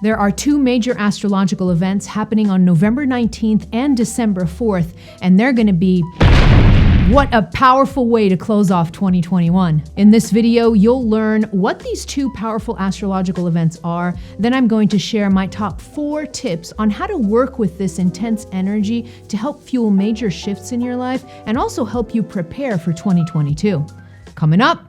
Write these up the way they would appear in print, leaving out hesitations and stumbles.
There are two major astrological events happening on November 19th and December 4th, and they're going to be... What a powerful way to close off 2021. In this video, you'll learn what these two powerful astrological events are. Then I'm going to share my top 4 tips on how to work with this intense energy to help fuel major shifts in your life and also help you prepare for 2022. Coming up.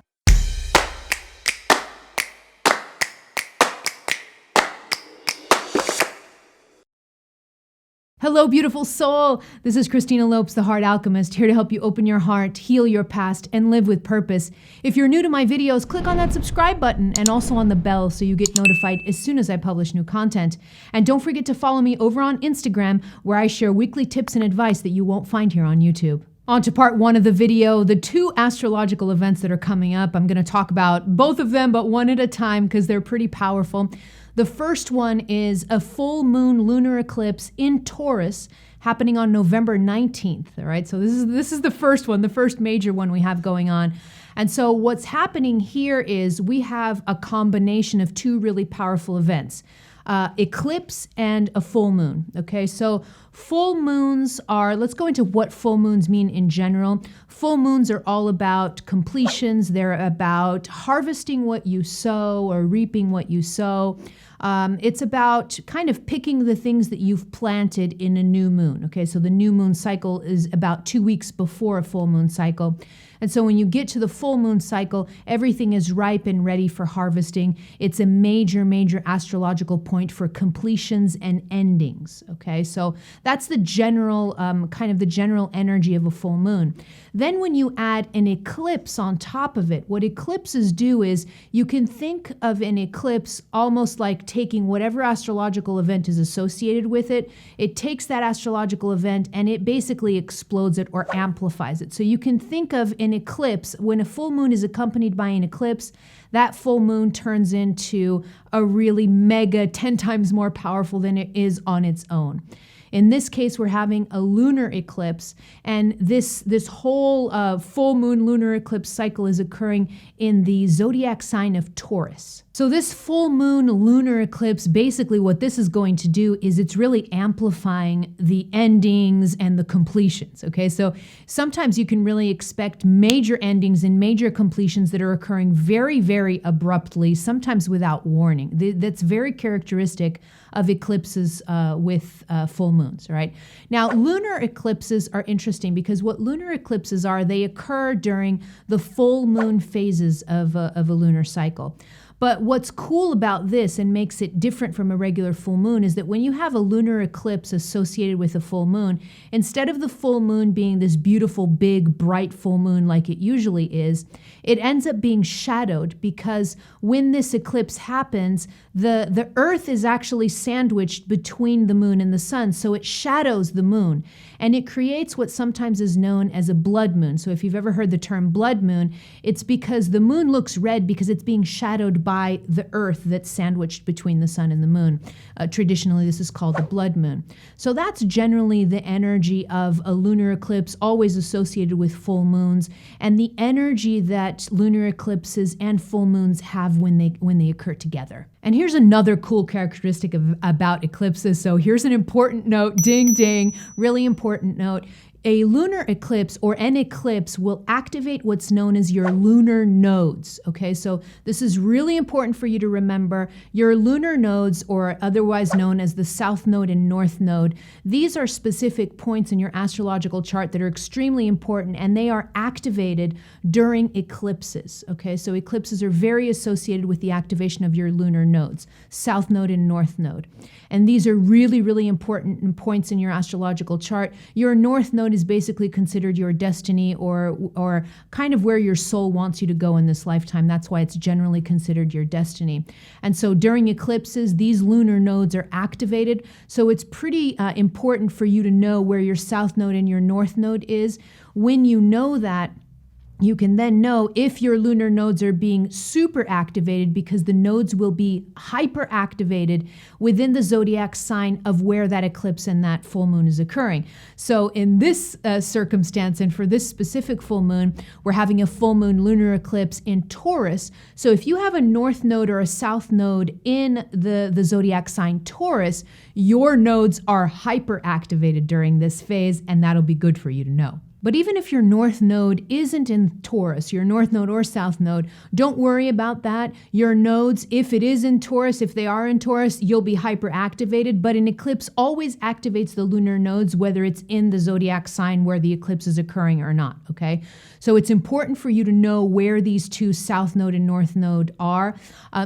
Hello, beautiful soul. This is Christina Lopes, the Heart Alchemist, here to help you open your heart, heal your past, and live with purpose. If you're new to my videos, click on that subscribe button and also on the bell so you get notified as soon as I publish new content. And don't forget to follow me over on Instagram, where I share weekly tips and advice that you won't find here on YouTube. On to part 1 of the video, the 2 astrological events that are coming up. I'm going to talk about both of them, but one at a time because they're pretty powerful. The first one is a full moon lunar eclipse in Taurus happening on November 19th. All right, so this is the first one, the first major one we have going on. And so what's happening here is we have a combination of 2 really powerful events. Eclipse and a full moon. Okay, so full moons are, let's go into what full moons mean in general. Full moons are all about completions. They're about harvesting what you sow or reaping what you sow. It's about kind of picking the things that you've planted in a new moon. Okay, so the new moon cycle is about 2 weeks before a full moon cycle. And so when you get to the full moon cycle, everything is ripe and ready for harvesting. It's a major, major astrological point for completions and endings. Okay, so that's the general, kind of the general energy of a full moon. Then when you add an eclipse on top of it, what eclipses do is you can think of an eclipse almost like taking whatever astrological event is associated with it. It takes that astrological event and it basically explodes it or amplifies it. So you can think of an eclipse, when a full moon is accompanied by an eclipse, that full moon turns into a really mega 10 times more powerful than it is on its own. In this case, we're having a lunar eclipse, and this whole full moon lunar eclipse cycle is occurring in the zodiac sign of Taurus. So this full moon lunar eclipse, basically what this is going to do is it's really amplifying the endings and the completions, okay? So sometimes you can really expect major endings and major completions that are occurring very, very abruptly, sometimes without warning. That's very characteristic of eclipses with full moons, right? Now, lunar eclipses are interesting because what lunar eclipses are, they occur during the full moon phases of a lunar cycle. But what's cool about this and makes it different from a regular full moon is that when you have a lunar eclipse associated with a full moon, instead of the full moon being this beautiful, big, bright full moon like it usually is, it ends up being shadowed because when this eclipse happens, the Earth is actually sandwiched between the moon and the sun, so it shadows the moon. And it creates what sometimes is known as a blood moon. So if you've ever heard the term blood moon, it's because the moon looks red because it's being shadowed by the Earth that's sandwiched between the sun and the moon. Traditionally, this is called the blood moon. So that's generally the energy of a lunar eclipse, always associated with full moons, and the energy that lunar eclipses and full moons have when they occur together. And here's another cool characteristic about eclipses. So here's an important note, ding, ding, really important note. A lunar eclipse or an eclipse will activate what's known as your lunar nodes, okay? So this is really important for you to remember. Your lunar nodes, or otherwise known as the south node and north node, these are specific points in your astrological chart that are extremely important, and they are activated during eclipses, okay? So eclipses are very associated with the activation of your lunar nodes, south node and north node. And these are really, really important points in your astrological chart. Your north node is basically considered your destiny or kind of where your soul wants you to go in this lifetime. That's why it's generally considered your destiny. And so during eclipses, these lunar nodes are activated. So it's pretty important for you to know where your south node and your north node is. When you know that, you can then know if your lunar nodes are being super activated, because the nodes will be hyper activated within the zodiac sign of where that eclipse and that full moon is occurring. So in this circumstance, and for this specific full moon, we're having a full moon lunar eclipse in Taurus. So if you have a north node or a south node in the zodiac sign Taurus, your nodes are hyper activated during this phase, and that'll be good for you to know. But even if your north node isn't in Taurus, your north node or south node, don't worry about that. Your nodes, if it is in Taurus, if they are in Taurus, you'll be hyperactivated. But an eclipse always activates the lunar nodes, whether it's in the zodiac sign where the eclipse is occurring or not, okay? So it's important for you to know where these two south node and north node are,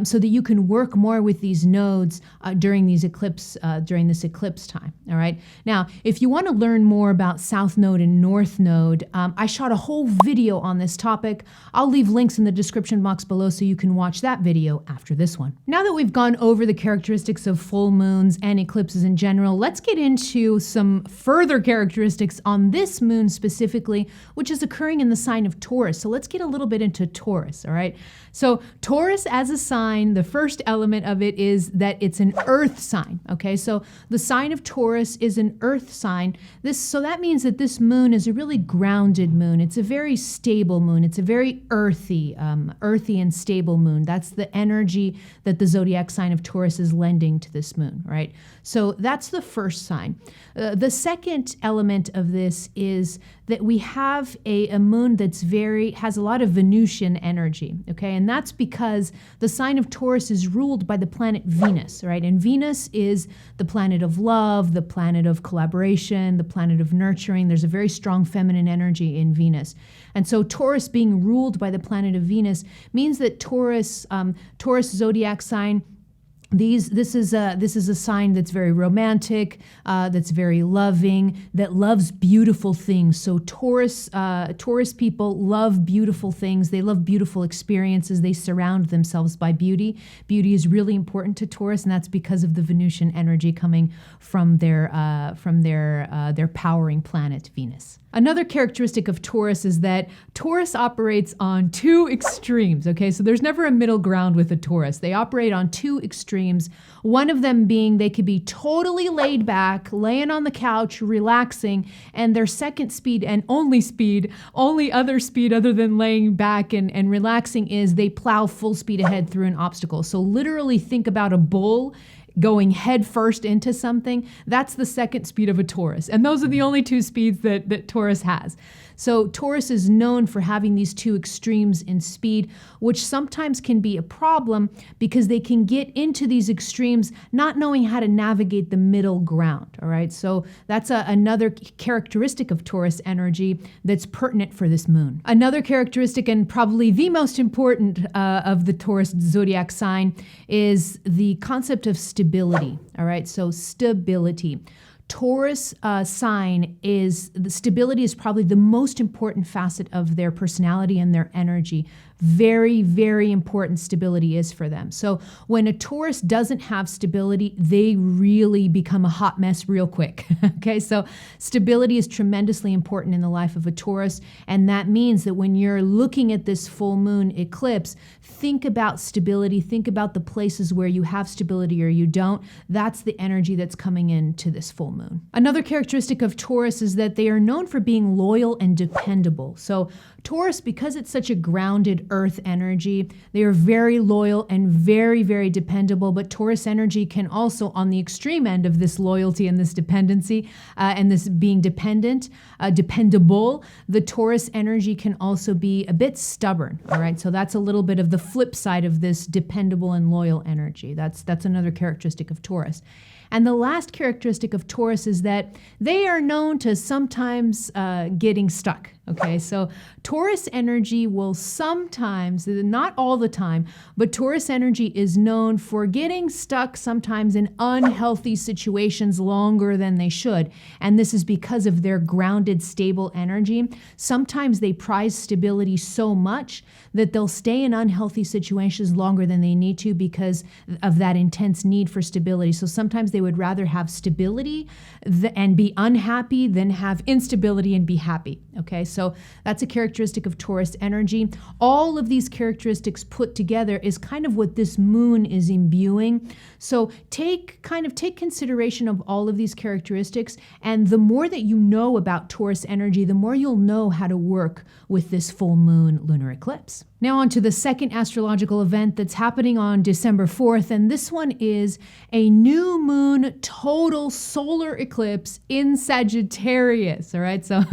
so that you can work more with these nodes during this eclipse time, all right? Now, if you want to learn more about south node and north node, I shot a whole video on this topic. I'll leave links in the description box below so you can watch that video after this one. Now that we've gone over the characteristics of full moons and eclipses in general, let's get into some further characteristics on this moon specifically, which is occurring in the sign of Taurus. So let's get a little bit into Taurus, all right? So Taurus as a sign, the first element of it is that it's an earth sign, okay? So the sign of Taurus is an earth sign. So that means that this moon is a really grounded moon. It's a very stable moon. It's a very earthy and stable moon. That's the energy that the zodiac sign of Taurus is lending to this moon, right? So that's the first sign. The second element of this is that we have a moon that's has a lot of Venusian energy, okay? And that's because the sign of Taurus is ruled by the planet Venus, right? And Venus is the planet of love, the planet of collaboration, the planet of nurturing. There's a very strong feminine energy in Venus. And so Taurus being ruled by the planet of Venus means that Taurus zodiac sign, this is a sign that's very romantic, that's very loving, that loves beautiful things. So Taurus people love beautiful things. They love beautiful experiences. They surround themselves by beauty. Beauty is really important to Taurus, and that's because of the Venusian energy coming from their powering planet Venus. Another characteristic of Taurus is that Taurus operates on two extremes, okay? So there's never a middle ground with a Taurus. They operate on two extremes. One of them being they could be totally laid back, laying on the couch, relaxing, and their second speed and only other speed other than laying back and relaxing is they plow full speed ahead through an obstacle. So literally think about a bull going head first into something. That's the second speed of a Taurus. And those are the only two speeds that Taurus has. So Taurus is known for having these two extremes in speed, which sometimes can be a problem because they can get into these extremes not knowing how to navigate the middle ground, all right? So that's another characteristic of Taurus energy that's pertinent for this moon. Another characteristic, and probably the most important of the Taurus zodiac sign, is the concept of stability, all right? So stability. Taurus sign the stability is probably the most important facet of their personality and their energy. Very, very important stability is for them. So when a Taurus doesn't have stability, they really become a hot mess real quick. Okay, so stability is tremendously important in the life of a Taurus, and that means that when you're looking at this full moon eclipse, think about stability, think about the places where you have stability or you don't. That's the energy that's coming into this full moon. Another characteristic of Taurus is that they are known for being loyal and dependable. So Taurus, because it's such a grounded earth energy, they are very loyal and very, very dependable. But Taurus energy can also, on the extreme end of this loyalty and this dependency and this being dependable, the Taurus energy can also be a bit stubborn. All right, so that's a little bit of the flip side of this dependable and loyal energy. That's another characteristic of Taurus. And the last characteristic of Taurus is that they are known to sometimes getting stuck. Okay, so Taurus energy will sometimes, not all the time, but Taurus energy is known for getting stuck sometimes in unhealthy situations longer than they should. And this is because of their grounded, stable energy. Sometimes they prize stability so much that they'll stay in unhealthy situations longer than they need to because of that intense need for stability. So sometimes they would rather have stability and be unhappy than have instability and be happy. Okay, so So that's a characteristic of Taurus energy. All of these characteristics put together is kind of what this moon is imbuing. So take consideration of all of these characteristics, and the more that you know about Taurus energy, the more you'll know how to work with this full moon lunar eclipse. Now on to the second astrological event that's happening on December 4th, and this one is a new moon total solar eclipse in Sagittarius, all right? So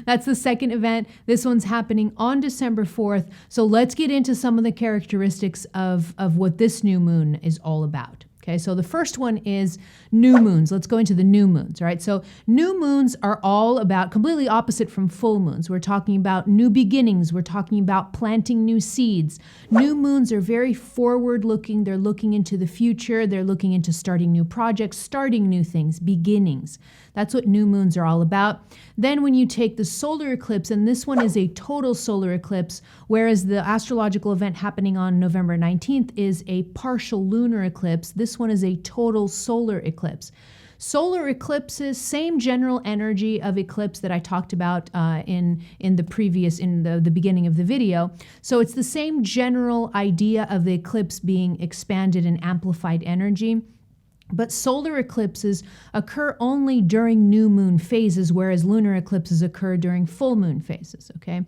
that's the second event. This one's happening on December 4th. So let's get into some of the characteristics of what this new moon is all about. Okay, so the first one is new moons. Let's go into the new moons, all right? So new moons are all about, completely opposite from full moons. We're talking about new beginnings. We're talking about planting new seeds. New moons are very forward-looking. They're looking into the future. They're looking into starting new projects, starting new things, beginnings. That's what new moons are all about. Then when you take the solar eclipse, and this one is a total solar eclipse, whereas the astrological event happening on November 19th is a partial lunar eclipse. This one is a total solar eclipse. Solar eclipses, same general energy of eclipse that I talked about in the beginning of the video. So it's the same general idea of the eclipse being expanded and amplified energy. But solar eclipses occur only during new moon phases, whereas lunar eclipses occur during full moon phases, okay?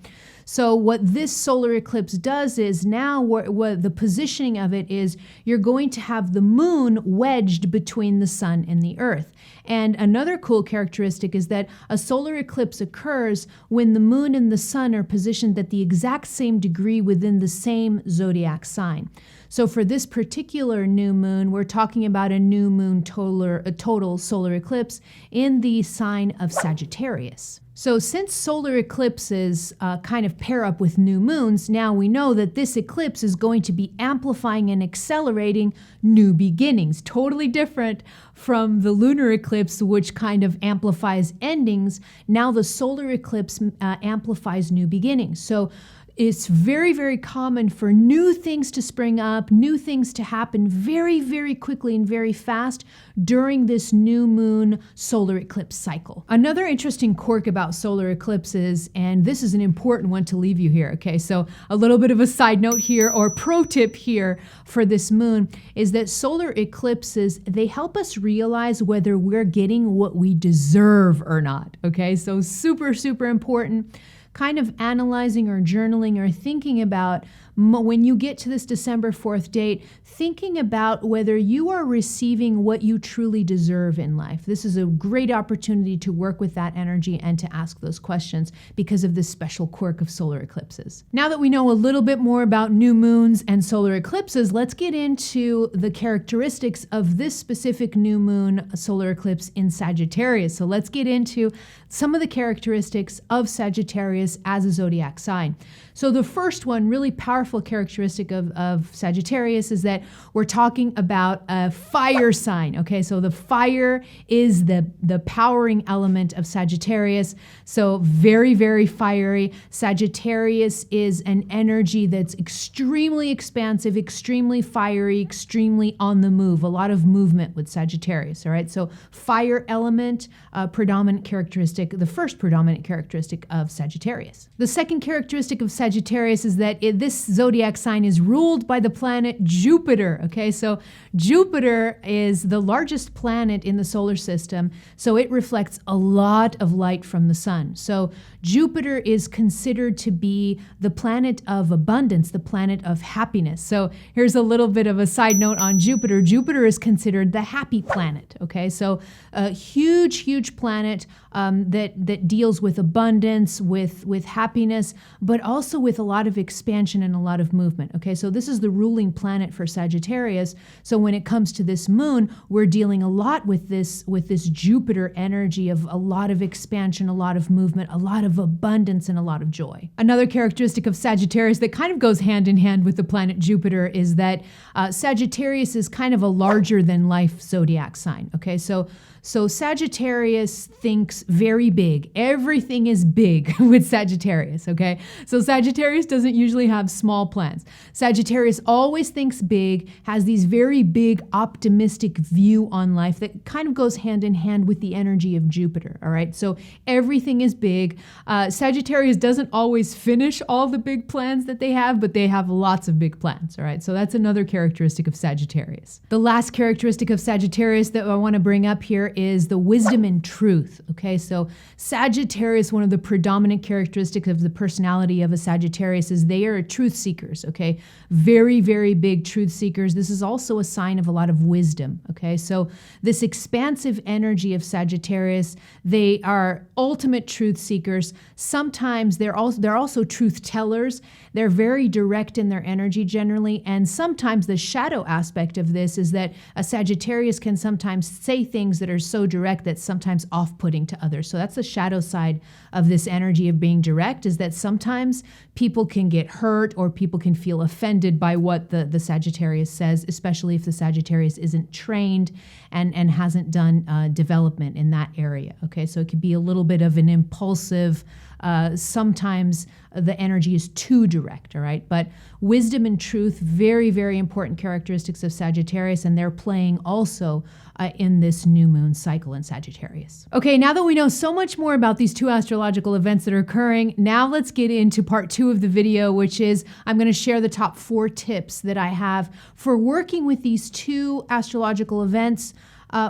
So what this solar eclipse does is now what the positioning of it is, you're going to have the moon wedged between the sun and the earth. And another cool characteristic is that a solar eclipse occurs when the moon and the sun are positioned at the exact same degree within the same zodiac sign. So for this particular new moon, we're talking about a new moon total solar eclipse in the sign of Sagittarius. So since solar eclipses kind of pair up with new moons, now we know that this eclipse is going to be amplifying and accelerating new beginnings. Totally different from the lunar eclipse, which kind of amplifies endings. Now the solar eclipse amplifies new beginnings. So it's very, very common for new things to spring up, new things to happen very, very quickly and very fast during this new moon solar eclipse cycle. Another interesting quirk about solar eclipses, and this is an important one to leave you here, okay? So a little bit of a side note here, or pro tip here for this moon, is that solar eclipses, they help us realize whether we're getting what we deserve or not, okay? So super, super important. Kind of analyzing or journaling or thinking about, when you get to this December 4th date, thinking about whether you are receiving what you truly deserve in life. This is a great opportunity to work with that energy and to ask those questions because of this special quirk of solar eclipses. Now that we know a little bit more about new moons and solar eclipses, let's get into the characteristics of this specific new moon solar eclipse in Sagittarius. So let's get into some of the characteristics of Sagittarius as a zodiac sign. So the first one, really powerful characteristic of Sagittarius, is that we're talking about a fire sign, okay? So the fire is the powering element of Sagittarius. So very, very fiery. Sagittarius is an energy that's extremely expansive, extremely fiery, extremely on the move. A lot of movement with Sagittarius, all right? So fire element, predominant characteristic, the first predominant characteristic of Sagittarius. The second characteristic of Sagittarius is that this zodiac sign is ruled by the planet Jupiter, okay? So Jupiter is the largest planet in the solar system, so it reflects a lot of light from the sun. So Jupiter is considered to be the planet of abundance, the planet of happiness. So here's a little bit of a side note on Jupiter. Jupiter is considered the happy planet, okay? So a huge, huge planet that deals with abundance, with happiness, but also with a lot of expansion and a lot of movement, okay? So this is the ruling planet for Sagittarius. So when it comes to this moon, we're dealing a lot with this Jupiter energy of a lot of expansion, a lot of movement, a lot of abundance, and a lot of joy. Another characteristic of Sagittarius that kind of goes hand in hand with the planet Jupiter is that Sagittarius is kind of a larger than life zodiac sign, okay? So Sagittarius thinks very big. Everything is big with Sagittarius, okay? So Sagittarius doesn't usually have small small plans. Sagittarius always thinks big, has these very big optimistic view on life that kind of goes hand in hand with the energy of Jupiter, all right? So everything is big. Sagittarius doesn't always finish all the big plans that they have, but they have lots of big plans, all right? So that's another characteristic of Sagittarius. The last characteristic of Sagittarius that I want to bring up here is the wisdom and truth, okay? So Sagittarius, one of the predominant characteristics of the personality of a Sagittarius is they are truth seekers, okay? Very, very big truth seekers. This is also a sign of a lot of wisdom, okay? So this expansive energy of Sagittarius, they are ultimate truth seekers. Sometimes they're also truth tellers. They're very direct in their energy generally, and sometimes the shadow aspect of this is that a Sagittarius can sometimes say things that are so direct that's sometimes off-putting to others. So that's the shadow side of this energy of being direct, is that sometimes people can get hurt or people can feel offended by what the Sagittarius says, especially if the Sagittarius isn't trained and hasn't done development in that area. Okay, so it could be a little bit of an impulsive, sometimes the energy is too direct, all right? But wisdom and truth, very, very important characteristics of Sagittarius, and they're playing also in this new moon cycle in Sagittarius. Okay, now that we know so much more about these two astrological events that are occurring, now let's get into part 2 of the video, which is I'm going to share the top 4 tips that I have for working with these two astrological events.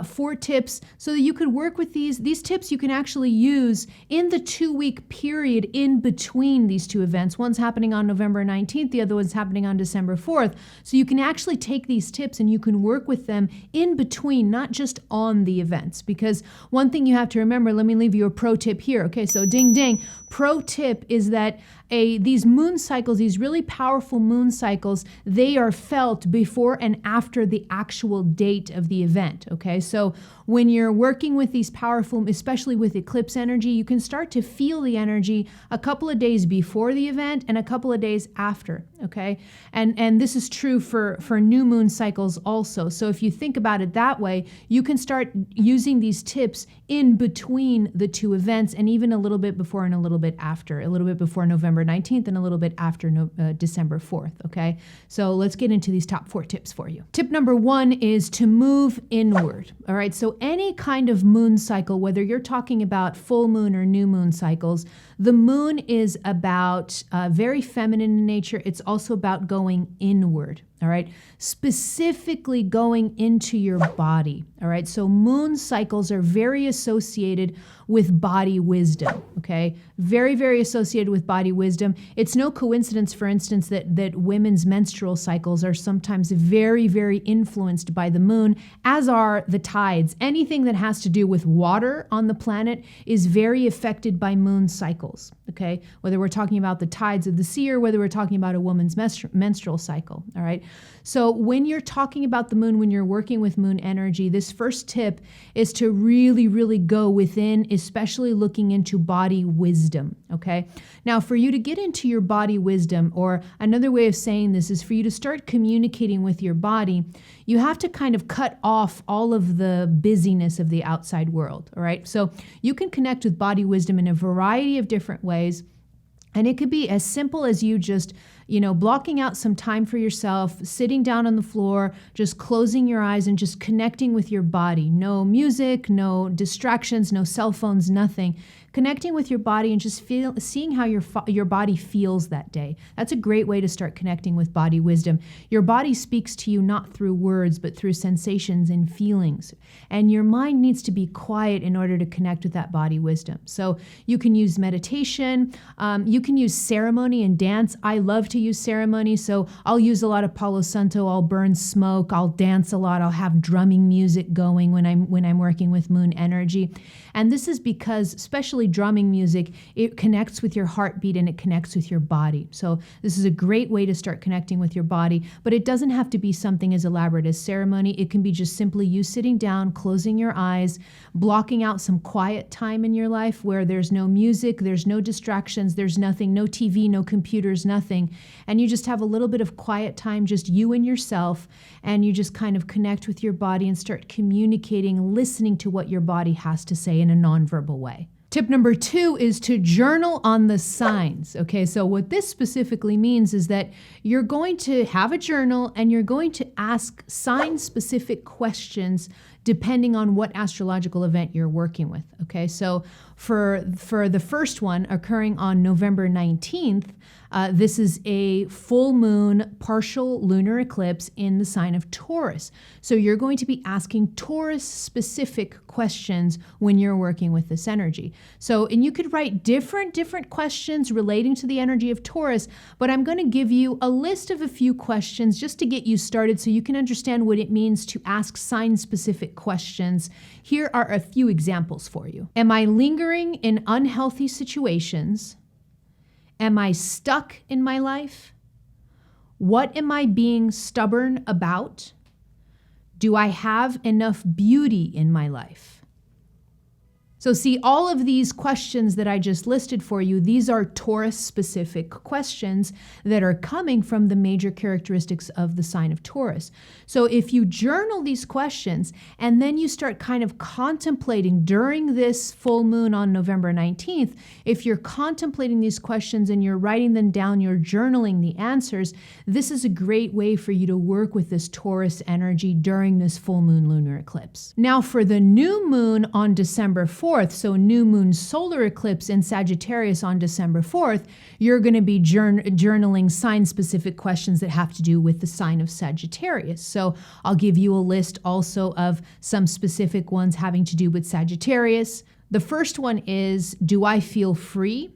4 tips so that you could work with these tips you can actually use in the 2-week period in between these two events. One's happening on November 19th, the other one's happening on December 4th. So you can actually take these tips and you can work with them in between, not just on the events. Because one thing you have to remember, let me leave you a pro tip here. Okay, so ding ding. Pro tip is that these moon cycles, these really powerful moon cycles, they are felt before and after the actual date of the event, okay? So when you're working with these powerful, especially with eclipse energy, you can start to feel the energy a couple of days before the event and a couple of days after, okay? And this is true for new moon cycles also. So if you think about it that way, you can start using these tips in between the two events and even a little bit before and a little bit after, a little bit before November 19th and a little bit after December 4th, okay? So let's get into these top 4 tips for you. Tip number 1 is to move inward, all right? So any kind of moon cycle, whether you're talking about full moon or new moon cycles, the moon is about very feminine in nature. It's also about going inward, all right? Specifically going into your body, all right? So moon cycles are very associated with body wisdom, okay? Very, very associated with body wisdom. It's no coincidence, for instance, that women's menstrual cycles are sometimes very, very influenced by the moon, as are the tides. Anything that has to do with water on the planet is very affected by moon cycles, okay? Whether we're talking about the tides of the sea or whether we're talking about a woman's menstrual cycle, all right? So when you're talking about the moon, when you're working with moon energy, this first tip is to really, really go within, especially looking into body wisdom, okay? Now, for you to get into your body wisdom, or another way of saying this is for you to start communicating with your body, you have to kind of cut off all of the busyness of the outside world, all right? So you can connect with body wisdom in a variety of different ways. And it could be as simple as you just, blocking out some time for yourself, sitting down on the floor, just closing your eyes and just connecting with your body. No music, no distractions, no cell phones, nothing. Connecting with your body and just seeing how your body feels that day. That's a great way to start connecting with body wisdom. Your body speaks to you not through words, but through sensations and feelings. And your mind needs to be quiet in order to connect with that body wisdom. So you can use meditation. You can use ceremony and dance. I love to use ceremony, so I'll use a lot of Palo Santo. I'll burn smoke. I'll dance a lot. I'll have drumming music going when I'm working with moon energy. And this is because, especially drumming music, it connects with your heartbeat and it connects with your body. So this is a great way to start connecting with your body, but it doesn't have to be something as elaborate as ceremony. It can be just simply you sitting down, closing your eyes, blocking out some quiet time in your life where there's no music, there's no distractions, there's nothing, no TV, no computers, nothing. And you just have a little bit of quiet time, just you and yourself, and you just kind of connect with your body and start communicating, listening to what your body has to say in a nonverbal way. Tip number 2 is to journal on the signs. Okay, so what this specifically means is that you're going to have a journal and you're going to ask sign-specific questions depending on what astrological event you're working with. Okay, so for the first one occurring on November 19th, this is a full moon partial lunar eclipse in the sign of Taurus. So you're going to be asking Taurus specific questions when you're working with this energy. So, and you could write different questions relating to the energy of Taurus, but I'm going to give you a list of a few questions just to get you started so you can understand what it means to ask sign specific questions. Here are a few examples for you. Am I lingering in unhealthy situations? Am I stuck in my life? What am I being stubborn about? Do I have enough beauty in my life? So see, all of these questions that I just listed for you, these are Taurus-specific questions that are coming from the major characteristics of the sign of Taurus. So if you journal these questions and then you start kind of contemplating during this full moon on November 19th, if you're contemplating these questions and you're writing them down, you're journaling the answers, this is a great way for you to work with this Taurus energy during this full moon lunar eclipse. Now for the new moon on December 4th, so new moon solar eclipse in Sagittarius on December 4th, you're going to be journaling sign-specific questions that have to do with the sign of Sagittarius. So I'll give you a list also of some specific ones having to do with Sagittarius. The first one is, do I feel free?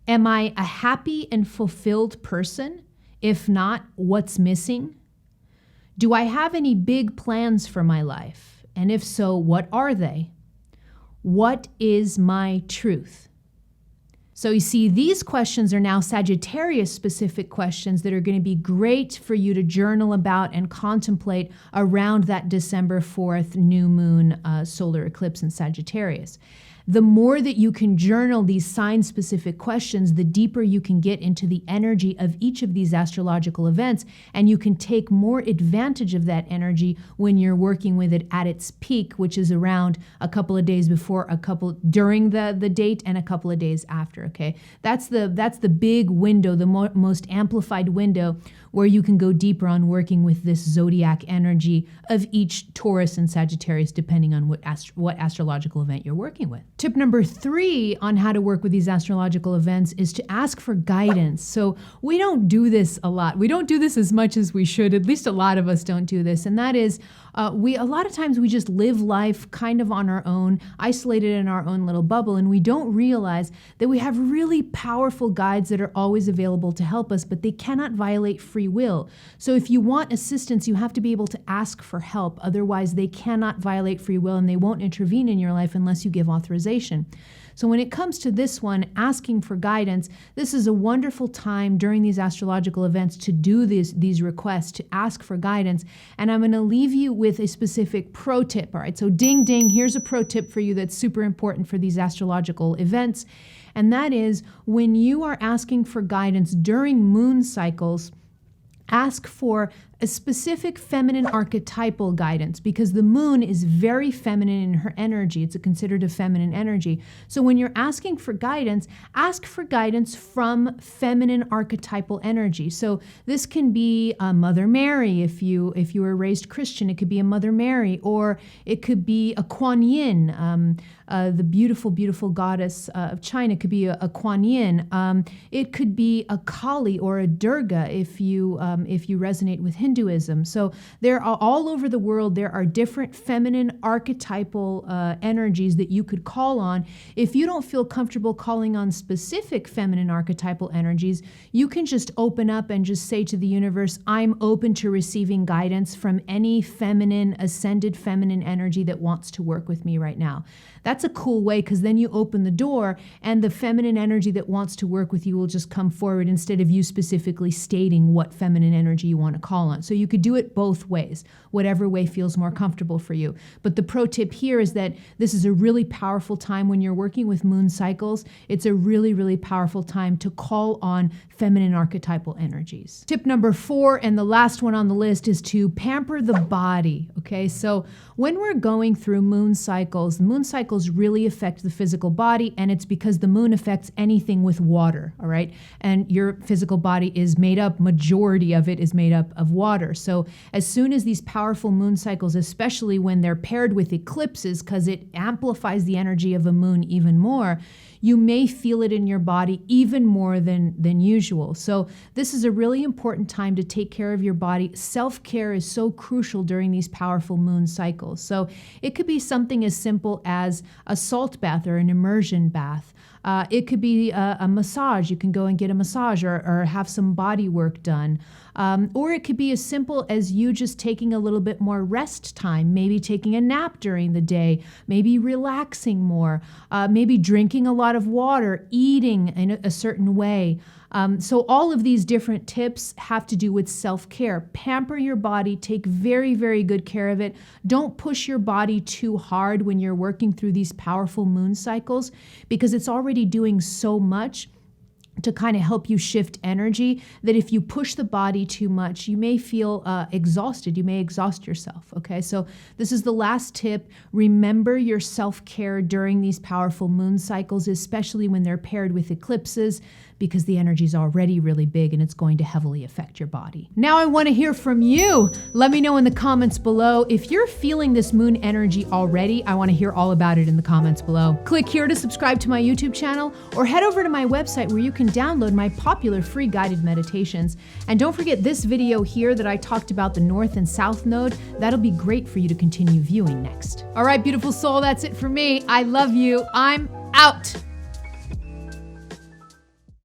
Am I a happy and fulfilled person? If not, what's missing? Do I have any big plans for my life? And if so, what are they? What is my truth? So you see, these questions are now Sagittarius-specific questions that are going to be great for you to journal about and contemplate around that December 4th new moon solar eclipse in Sagittarius. The more that you can journal these sign-specific questions, the deeper you can get into the energy of each of these astrological events, and you can take more advantage of that energy when you're working with it at its peak, which is around a couple of days before, during the date, and a couple of days after. Okay, that's the big window, the most amplified window where you can go deeper on working with this zodiac energy of each Taurus and Sagittarius, depending on what astrological event you're working with. Tip number 3 on how to work with these astrological events is to ask for guidance. So we don't do this a lot. We don't do this as much as we should. At least a lot of us don't do this. And that is, a lot of times we just live life kind of on our own, isolated in our own little bubble, and we don't realize that we have really powerful guides that are always available to help us, but they cannot violate free will. So if you want assistance, you have to be able to ask for help. Otherwise, they cannot violate free will and they won't intervene in your life unless you give authorization. So when it comes to this one, asking for guidance, this is a wonderful time during these astrological events to do these requests, to ask for guidance. And I'm going to leave you with a specific pro tip. All right, so ding, ding, here's a pro tip for you that's super important for these astrological events. And that is, when you are asking for guidance during moon cycles, ask for a specific feminine archetypal guidance, because the moon is very feminine in her energy. It's considered a feminine energy. So when you're asking for guidance, ask for guidance from feminine archetypal energy. So this can be Mother Mary. If you were raised Christian, it could be a Mother Mary, or it could be a Kuan Yin, the beautiful, beautiful goddess of China. It could be a Kuan Yin. It could be a Kali or a Durga if you resonate with Hinduism. So there are all over the world, there are different feminine archetypal energies that you could call on. If you don't feel comfortable calling on specific feminine archetypal energies, you can just open up and just say to the universe, I'm open to receiving guidance from any feminine, ascended feminine energy that wants to work with me right now. That's a cool way, because then you open the door and the feminine energy that wants to work with you will just come forward instead of you specifically stating what feminine energy you want to call on. want. So you could do it both ways, whatever way feels more comfortable for you. But the pro tip here is that this is a really powerful time when you're working with moon cycles. It's a really, really powerful time to call on feminine archetypal energies. Tip number 4, and the last one on the list, is to pamper the body. Okay, so when we're going through moon cycles really affect the physical body, and it's because the moon affects anything with water, all right? And your physical body is made up, majority of it is made up of water. So as soon as these powerful moon cycles, especially when they're paired with eclipses, because it amplifies the energy of a moon even more, you may feel it in your body even more than usual. So this is a really important time to take care of your body. Self-care is so crucial during these powerful moon cycles. So it could be something as simple as a salt bath or an immersion bath. It could be a massage. You can go and get a massage or have some body work done. Or it could be as simple as you just taking a little bit more rest time, maybe taking a nap during the day, maybe relaxing more, maybe drinking a lot of water, eating in a certain way. So all of these different tips have to do with self-care. Pamper your body, take very, very good care of it. Don't push your body too hard when you're working through these powerful moon cycles, because it's already doing so much to kind of help you shift energy, that if you push the body too much, you may feel exhausted. You may exhaust yourself, okay? So this is the last tip. Remember your self-care during these powerful moon cycles, especially when they're paired with eclipses, because the energy is already really big and it's going to heavily affect your body. Now I want to hear from you. Let me know in the comments below. If you're feeling this moon energy already, I want to hear all about it in the comments below. Click here to subscribe to my YouTube channel, or head over to my website where you can download my popular free guided meditations. And don't forget this video here that I talked about the North and South Node. That'll be great for you to continue viewing next. All right, beautiful soul, that's it for me. I love you. I'm out.